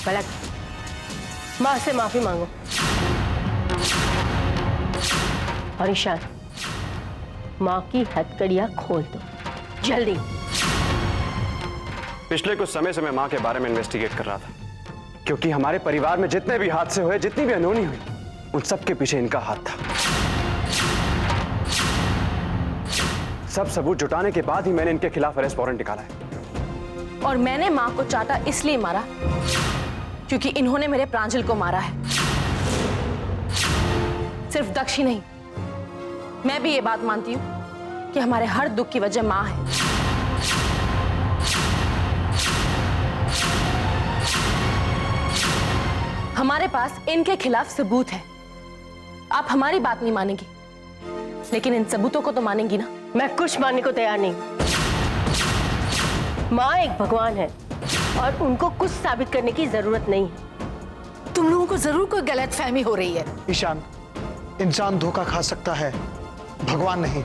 पलक, माँ से माफी मांगो। और ईशान, माँ की हथकड़ियां खोल दो जल्दी। पिछले कुछ समय से मैं माँ के बारे में इन्वेस्टिगेट कर रहा था, क्योंकि हमारे परिवार में जितने भी हादसे हुए, जितनी भी अनहोनी हुई, उन सब के पीछे इनका हाथ था। सब सबूत जुटाने के बाद ही मैंने इनके खिलाफ अरेस्ट वारंट निकाला है। और मैंने माँ को चाटा इसलिए मारा क्योंकि इन्होंने मेरे प्रांजल को मारा है। सिर्फ दक्ष ही नहीं, मैं भी ये बात मानती हूँ कि हमारे हर दुख की वजह माँ है। हमारे पास इनके खिलाफ सबूत है। आप हमारी बात नहीं मानेंगी, लेकिन इन सबूतों को तो मानेंगी ना? मैं कुछ मानने को तैयार नहीं। माँ एक भगवान है और उनको कुछ साबित करने की जरूरत नहीं है। तुम लोगों को जरूर कोई गलतफहमी हो रही है। ईशान, इंसान धोखा खा सकता है, भगवान नहीं।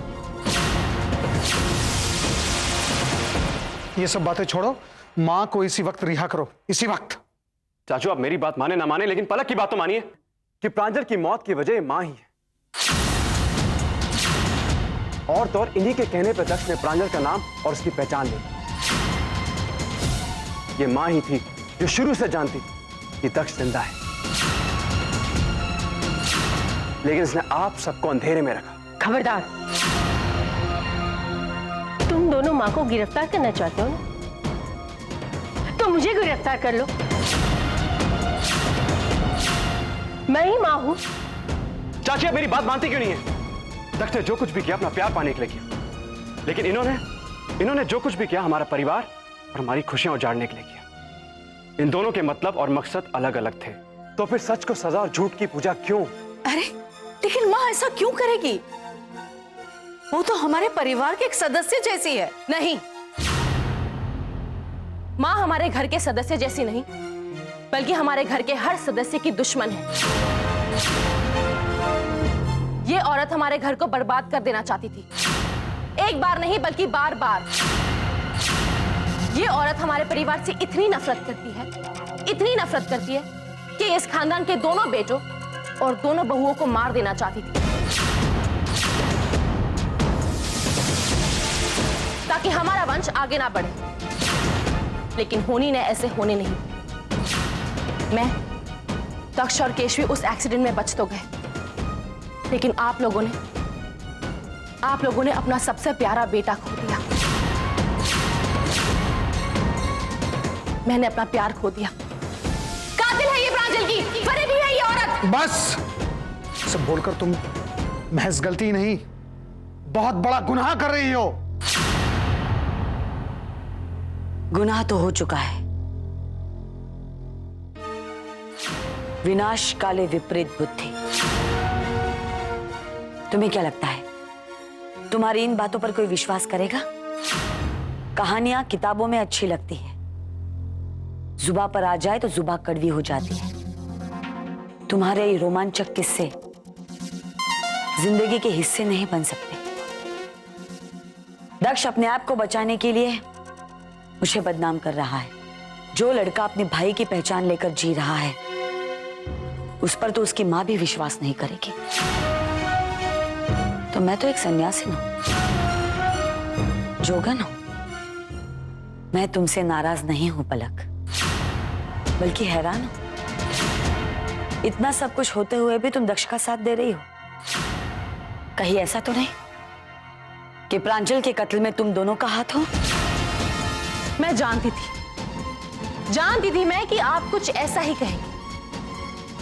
ये सब बातें छोड़ो, माँ को इसी वक्त रिहा करो, इसी वक्त। चाचू, आप मेरी बात माने ना माने, लेकिन पलक की बात तो मानिए कि प्रांजल की मौत की वजह माँ ही है। और तो और इन्हीं के कहने पर दक्ष ने प्रांजल का नाम और उसकी पहचान ली। ये माँ ही थी जो शुरू से जानती कि दक्ष जिंदा है, लेकिन इसने आप सबको अंधेरे में रखा। खबरदार, तुम दोनों माँ को गिरफ्तार करना चाहते हो ना, तो मुझे गिरफ्तार कर लो। मैं ही माँ हूं। चाची, आप मेरी बात मानती क्यों नहीं है? दक्ष ने जो कुछ भी किया अपना प्यार पाने के लिए किया, लेकिन इन्होंने जो कुछ भी किया हमारा परिवार और हमारी खुशियां उजाड़ने के लिए किया। इन दोनों के मतलब और मकसद अलग अलग थे, तो फिर सच को सजा और झूठ की पूजा क्यों? अरे लेकिन माँ ऐसा क्यों करेगी? वो तो हमारे परिवार के एक सदस्य जैसी है। नहीं, माँ हमारे घर के सदस्य जैसी नहीं, बल्कि हमारे घर के हर सदस्य की दुश्मन है। ये औरत हमारे घर को बर्बाद कर देना चाहती थी, एक बार नहीं बल्कि बार बार। ये औरत हमारे परिवार से इतनी नफरत करती है कि इस खानदान के दोनों बेटों और दोनों बहुओं को मार देना चाहती थी, ताकि हमारा वंश आगे ना बढ़े। लेकिन होनी ने ऐसे होने नहीं। मैं, दक्ष और केशवी उस एक्सीडेंट में बच तो गए, लेकिन आप लोगों ने अपना सबसे प्यारा बेटा खो दिया। मैंने अपना प्यार खो दिया। कातिल है ये प्रांजल की, फरेबी है ये औरत। बस सब बोलकर तुम महज गलती नहीं, बहुत बड़ा गुनाह कर रही हो। गुनाह तो हो चुका है। विनाश काले विपरीत बुद्धि। तुम्हें क्या लगता है तुम्हारी इन बातों पर कोई विश्वास करेगा? कहानियां किताबों में अच्छी लगती है, जुबां पर आ जाए तो जुबां कड़वी हो जाती है। तुम्हारे ये रोमांचक किस्से जिंदगी के हिस्से नहीं बन सकते। दक्ष अपने आप को बचाने के लिए मुझे बदनाम कर रहा है। जो लड़का अपने भाई की पहचान लेकर जी रहा है, उस पर तो उसकी मां भी विश्वास नहीं करेगी। तो मैं तो एक सन्यासी हूं, जोगन हूं। मैं तुमसे नाराज नहीं हूं पलक, बल्कि हैरान हूं। इतना सब कुछ होते हुए भी तुम दक्ष का साथ दे रही हो। कहीं ऐसा तो नहीं कि प्रांजल के कत्ल में तुम दोनों का हाथ हो? मैं जानती थी मैं कि आप कुछ ऐसा ही कहेंगे,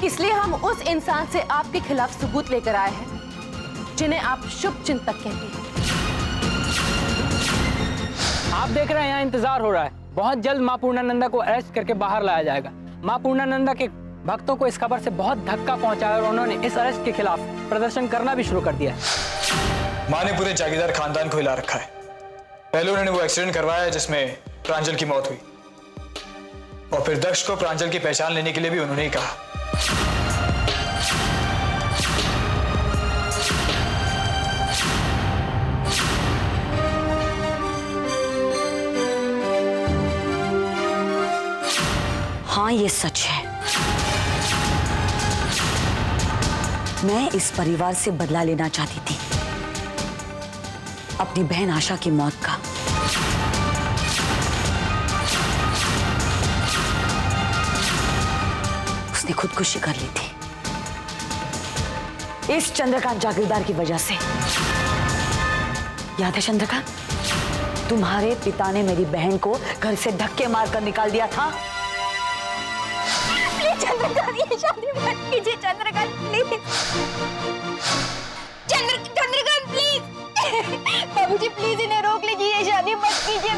इसलिए हम उस इंसान से आपके खिलाफ सबूत लेकर आए हैं जिन्हें आप शुभ चिंतक कहते हैं। आप देख रहे हैं यहाँ इंतजार हो रहा है। बहुत जल्द मां पूर्णानंदा को अरेस्ट करके बाहर लाया जाएगा। मां पूर्णानंदा के भक्तों को इस खबर से बहुत धक्का पहुंचा है और उन्होंने इस अरेस्ट के खिलाफ प्रदर्शन करना भी शुरू कर दिया है। मां ने पूरे जागीरदार खानदान को हिला रखा है। पहले उन्होंने वो एक्सीडेंट करवाया है जिसमें प्रांजल की मौत हुई, और फिर दक्ष को प्रांजल की पहचान लेने के लिए भी उन्होंने ही कहा। हाँ, हाँ, ये सच है। मैं इस परिवार से बदला लेना चाहती थी, अपनी बहन आशा की मौत का। उसने खुदकुशी कर ली थी इस चंद्रकांत जागीरदार की वजह से। याद है चंद्रकांत, तुम्हारे पिता ने मेरी बहन को घर से धक्के मारकर निकाल दिया था। चंद्रकांत, ये शादी मत कीजिए चंद्रकांत, प्लीज। चंद्रकांत प्लीज। बाबूजी प्लीज इन्हें रोक लीजिए, ये शादी मत कीजिए।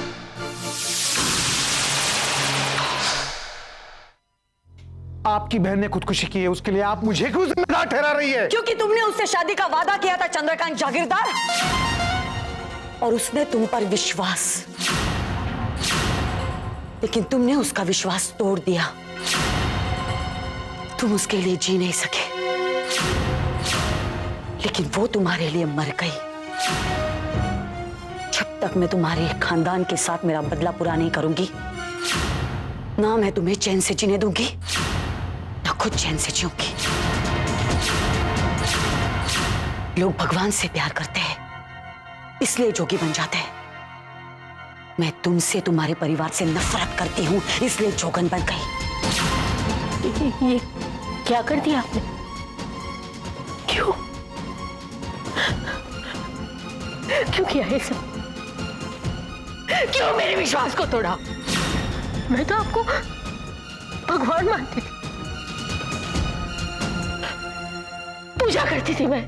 आपकी बहन ने खुदकुशी की है, उसके लिए आप मुझे क्यों जिम्मेदार ठहरा रही है? क्योंकि तुमने उससे शादी का वादा किया था चंद्रकांत जागीरदार, और उसने तुम पर विश्वास, लेकिन तुमने उसका विश्वास तोड़ दिया। तुम उसके लिए जी नहीं सके, लेकिन वो तुम्हारे लिए मर गई। जब तक मैं तुम्हारे खानदान के साथ मेरा बदला पूरा नहीं करूंगी, ना मैं तुम्हें चैन से जीने दूंगी, ना खुद चैन से जीऊंगी। लोग भगवान से प्यार करते हैं, इसलिए जोगी बन जाते हैं। मैं तुमसे, तुम्हारे परिवार से नफरत करती हूं, इसलिए जोगन बन गई। ये क्या कर दिया आपने? क्यों क्यों किया ये सब? क्यों मेरे विश्वास को तोड़ा? मैं तो आपको भगवान मानती थी, पूजा करती थी मैं,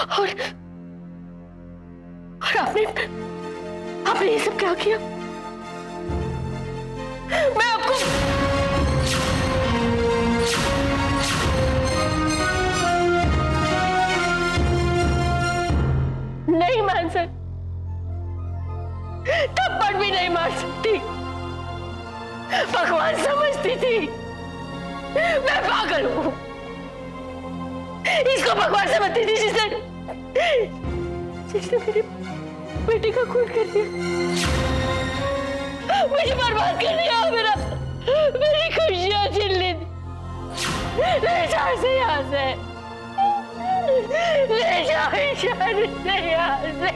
और आपने ये सब क्या किया? मैं आपको नहीं मान सकती, थप्पड़ भी नहीं मार सकती, भगवान समझती थी। मैं पागल हूं, इसको भगवान समझती थी जिसने मेरे बेटे का खून कर दिया, मुझे बर्बाद कर दिया, मेरी खुशियां छीन ली थी। ले जाओ इसे यहाँ से, ले जाओ इसे यहाँ से।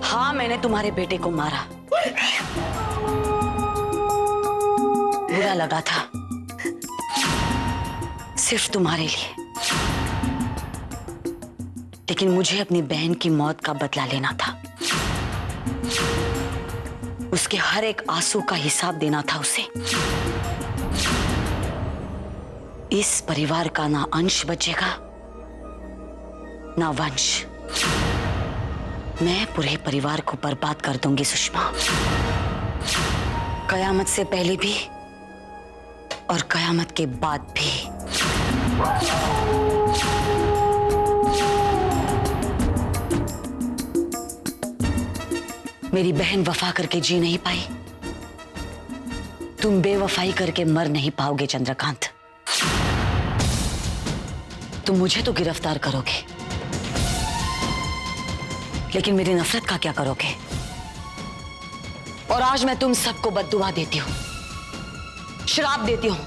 हाँ, मैंने तुम्हारे बेटे को मारा, बुरा लगा था, सिर्फ तुम्हारे लिए, लेकिन मुझे अपनी बहन की मौत का बदला लेना था। उसके हर एक आंसू का हिसाब देना था उसे। इस परिवार का ना अंश बचेगा, ना वंश। मैं पूरे परिवार को बर्बाद कर दूंगी सुषमा, कयामत से पहले भी और कयामत के बाद भी। मेरी बहन वफा करके जी नहीं पाई, तुम बेवफाई करके मर नहीं पाओगे चंद्रकांत। तुम मुझे तो गिरफ्तार करोगे, लेकिन मेरी नफरत का क्या करोगे? और आज मैं तुम सबको बद्दुआ देती हूं, श्राप देती हूं।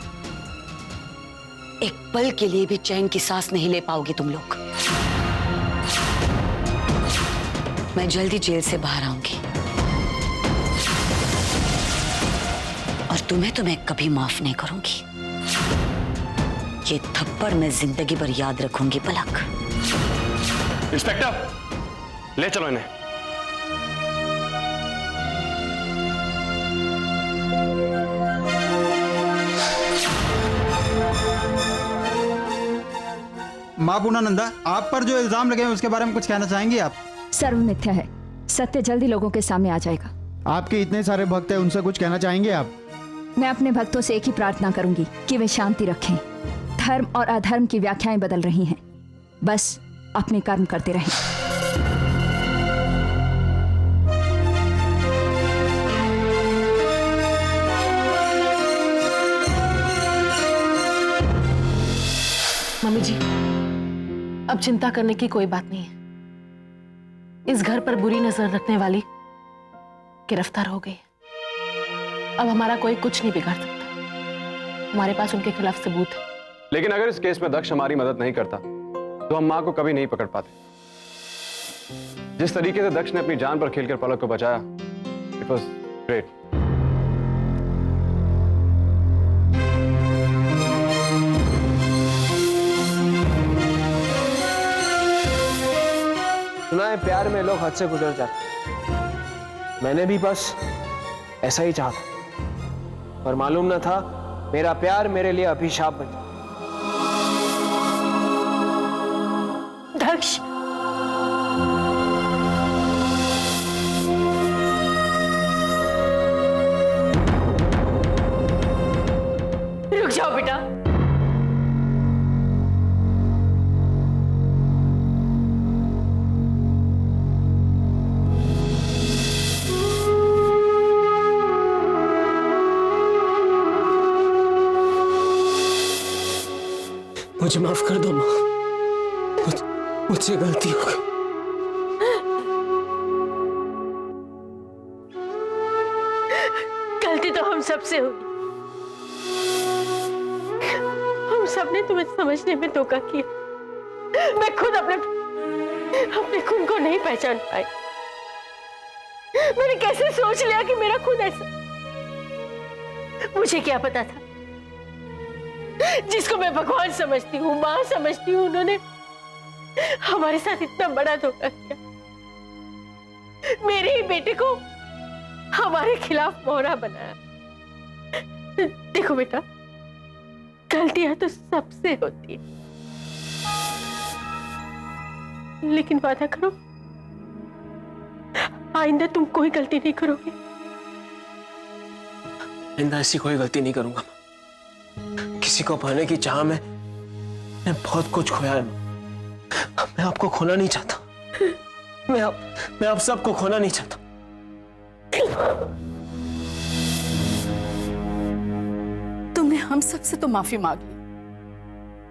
एक पल के लिए भी चैन की सांस नहीं ले पाओगे तुम लोग। मैं जल्दी जेल से बाहर आऊंगी, और तुम्हें तो मैं कभी माफ नहीं करूंगी। ये थप्पड़ मैं जिंदगी भर याद रखूंगी पलक। इंस्पेक्टर, ले चलो इन्हें। मां पूर्णानंदा, आप पर जो इल्जाम लगे हैं उसके बारे में कुछ कहना चाहेंगी आप? सर्व मिथ्या है, सत्य जल्दी लोगों के सामने आ जाएगा। आपके इतने सारे भक्त हैं, उनसे कुछ कहना चाहेंगे आप? मैं अपने भक्तों से एक ही प्रार्थना करूंगी कि वे शांति रखें। धर्म और अधर्म की व्याख्याएं बदल रही हैं, बस अपने कर्म करते रहें। मम्मी जी, अब चिंता करने की कोई बात नहीं है। इस घर पर बुरी नजर रखने वाली गिरफ्तार हो गई। अब हमारा कोई कुछ नहीं बिगाड़ सकता। हमारे पास उनके खिलाफ सबूत है। लेकिन अगर इस केस में दक्ष हमारी मदद नहीं करता तो हम मां को कभी नहीं पकड़ पाते। जिस तरीके से दक्ष ने अपनी जान पर खेलकर पलक को बचाया, इट वॉज ग्रेट। सुना है प्यार में लोग हद से गुजर जाते हैं। मैंने भी बस ऐसा ही चाहा था, पर मालूम न था मेरा प्यार मेरे लिए अभिशाप बन जाए। दक्ष, रुक जाओ बेटा। मुझे माफ कर दो माँ, मुझसे गलती हो गई। गलती तो हम सबसे होगी। हम सबने तुम्हें समझने में धोखा किया। मैं खुद अपने खून को नहीं पहचान पाई। मैंने कैसे सोच लिया कि मेरा खून ऐसा। मुझे क्या पता था, जिसको मैं भगवान समझती हूँ, मां समझती हूँ, उन्होंने हमारे साथ इतना बड़ा धोखा किया। मेरे ही बेटे को हमारे खिलाफ मोहरा बनाया। देखो बेटा, गलतियां तो सबसे होती है, लेकिन वादा करो आइंदा तुम कोई गलती नहीं करोगे। आइंदा ऐसी कोई गलती नहीं करूंगा। किसी को पाने की चाह में मैं बहुत कुछ खोया है। मैं आपको खोना नहीं चाहता। मैं आप सबको खोना नहीं चाहता। तुमने हम सब से तो माफी मांग ली,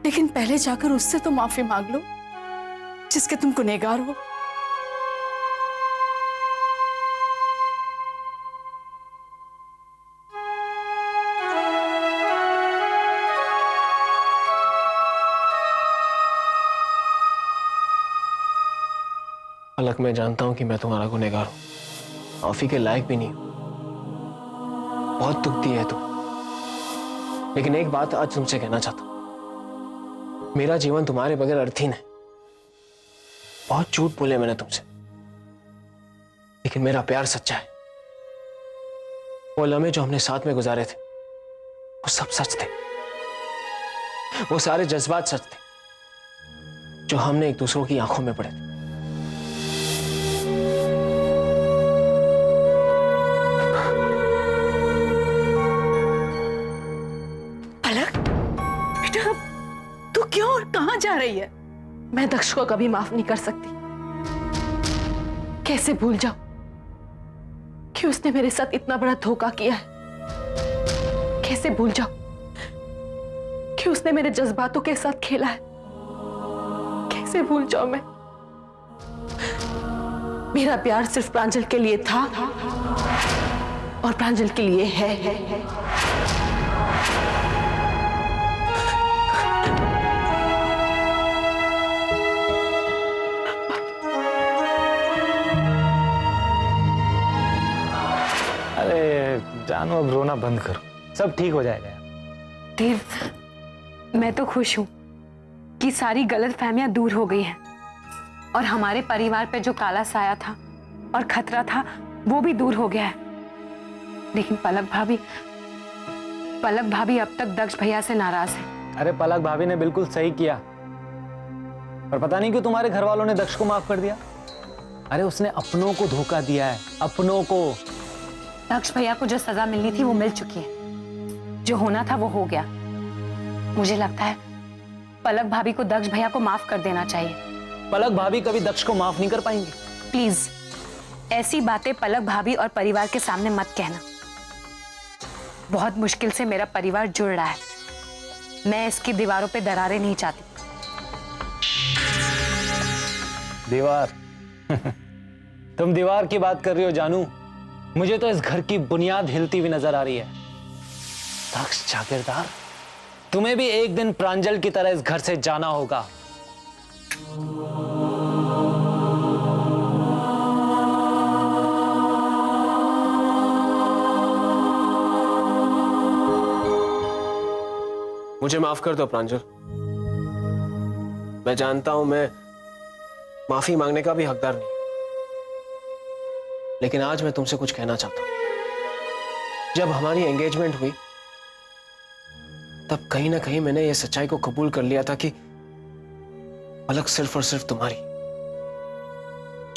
लेकिन पहले जाकर उससे तो माफी मांग लो जिसके तुम गुनहगार हो। पलक, मैं जानता हूं कि मैं तुम्हारा गुनहगार हूं, माफी के लायक भी नहीं हूं। बहुत दुख दिया है तुम, लेकिन एक बात आज तुमसे कहना चाहता हूं। मेरा जीवन तुम्हारे बगैर अर्थहीन है। बहुत झूठ बोले मैंने तुमसे, लेकिन मेरा प्यार सच्चा है। वो लम्हे जो हमने साथ में गुजारे थे, वो सब सच थे। वो सारे जज्बात सच थे जो हमने एक दूसरों की आंखों में पड़े थे। जा रही है? मैं दक्ष को कभी माफ नहीं कर सकती। कैसे भूल जाऊं कि उसने मेरे साथ इतना बड़ा धोखा किया है। कैसे भूल जाऊं कि उसने मेरे जज्बातों के साथ खेला है। कैसे भूल जाऊं मैं। मेरा प्यार सिर्फ प्रांजल के लिए था और प्रांजल के लिए है। जानो, अब रोना बंद करो, सब ठीक हो जाएगा। देव, मैं तो खुश हूं कि सारी गलतफहमियां दूर हो गई हैं और हमारे परिवार पे जो काला साया था और खतरा था वो भी दूर हो गया है। लेकिन पलक भाभी अब तक दक्ष भैया से नाराज है। अरे पलक भाभी ने बिल्कुल सही किया, पर पता नहीं क्यों तुम्हारे घर वालों ने दक्ष को माफ कर दिया। अरे उसने अपनों को धोखा दिया है, अपनों को। दक्ष भैया को जो सजा मिलनी थी वो मिल चुकी है। जो होना था वो हो गया। मुझे लगता है पलक भाभी को दक्ष भैया को माफ कर देना चाहिए। पलक भाभी कभी दक्ष को माफ नहीं कर पाएंगे। प्लीज ऐसी बातें पलक भाभी और परिवार के सामने मत कहना। बहुत मुश्किल से मेरा परिवार जुड़ रहा है। मैं इसकी दीवारों पे दरारें नहीं चाहती। दीवार? तुम दीवार की बात कर रही हो जानू? मुझे तो इस घर की बुनियाद हिलती हुई नजर आ रही है। दक्ष जागीरदार, तुम्हें भी एक दिन प्रांजल की तरह इस घर से जाना होगा। मुझे माफ कर दो प्रांजल। मैं जानता हूं मैं माफी मांगने का भी हकदार नहीं, लेकिन आज मैं तुमसे कुछ कहना चाहता हूं। जब हमारी एंगेजमेंट हुई तब कहीं ना कहीं मैंने यह सच्चाई को कबूल कर लिया था कि पलक सिर्फ और सिर्फ तुम्हारी।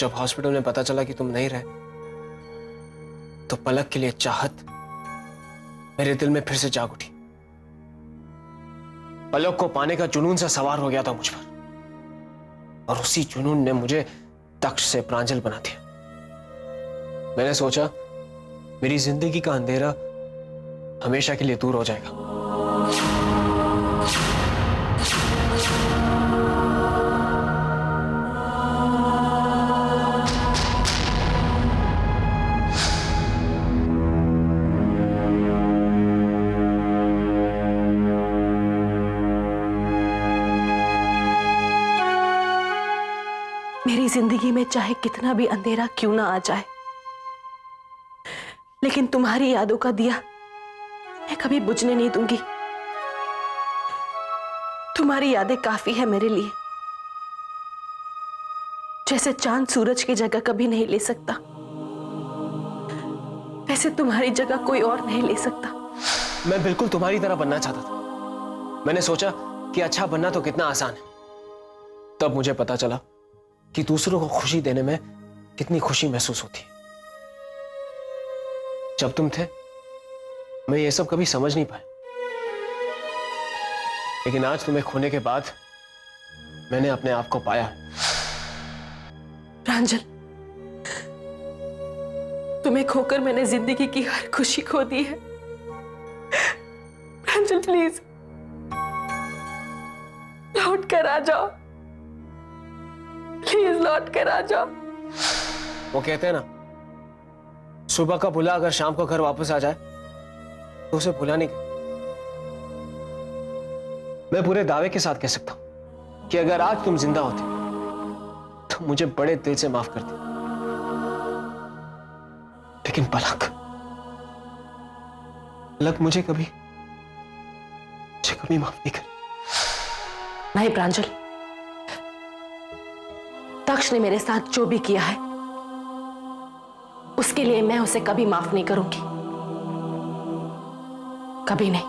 जब हॉस्पिटल में पता चला कि तुम नहीं रहे तो पलक के लिए चाहत मेरे दिल में फिर से जाग उठी। पलक को पाने का जुनून सा सवार हो गया था मुझ पर, और उसी जुनून ने मुझे दक्ष से प्रांजल बना दिया। मैंने सोचा मेरी जिंदगी का अंधेरा हमेशा के लिए दूर हो जाएगा। मेरी जिंदगी में चाहे कितना भी अंधेरा क्यों ना आ जाए, लेकिन तुम्हारी यादों का दिया मैं कभी बुझने नहीं दूंगी। तुम्हारी यादें काफी है मेरे लिए, जैसे चांद सूरज की जगह कभी नहीं ले सकता, वैसे तुम्हारी जगह कोई और नहीं ले सकता। मैं बिल्कुल तुम्हारी तरह बनना चाहता था। मैंने सोचा कि अच्छा बनना तो कितना आसान है। तब मुझे पता चला कि दूसरों को खुशी देने में कितनी खुशी महसूस होती है। जब तुम थे मैं ये सब कभी समझ नहीं पाया, लेकिन आज तुम्हें खोने के बाद मैंने अपने आप को पाया। प्रांजल, तुम्हें खोकर मैंने जिंदगी की हर खुशी खो दी है। प्रांजल प्लीज लौट कर आ जाओ, प्लीज लौट कर आ जाओ। वो कहते हैं ना, सुबह का भूला अगर शाम को घर वापस आ जाए तो उसे भूला नहीं। मैं पूरे दावे के साथ कह सकता हूं कि अगर आज तुम जिंदा होते तो मुझे बड़े दिल से माफ करती, लेकिन पलक मुझे कभी माफ नहीं करी। नहीं प्रांजल, दक्ष ने मेरे साथ जो भी किया है उसके लिए मैं उसे कभी माफ नहीं करूंगी, कभी नहीं।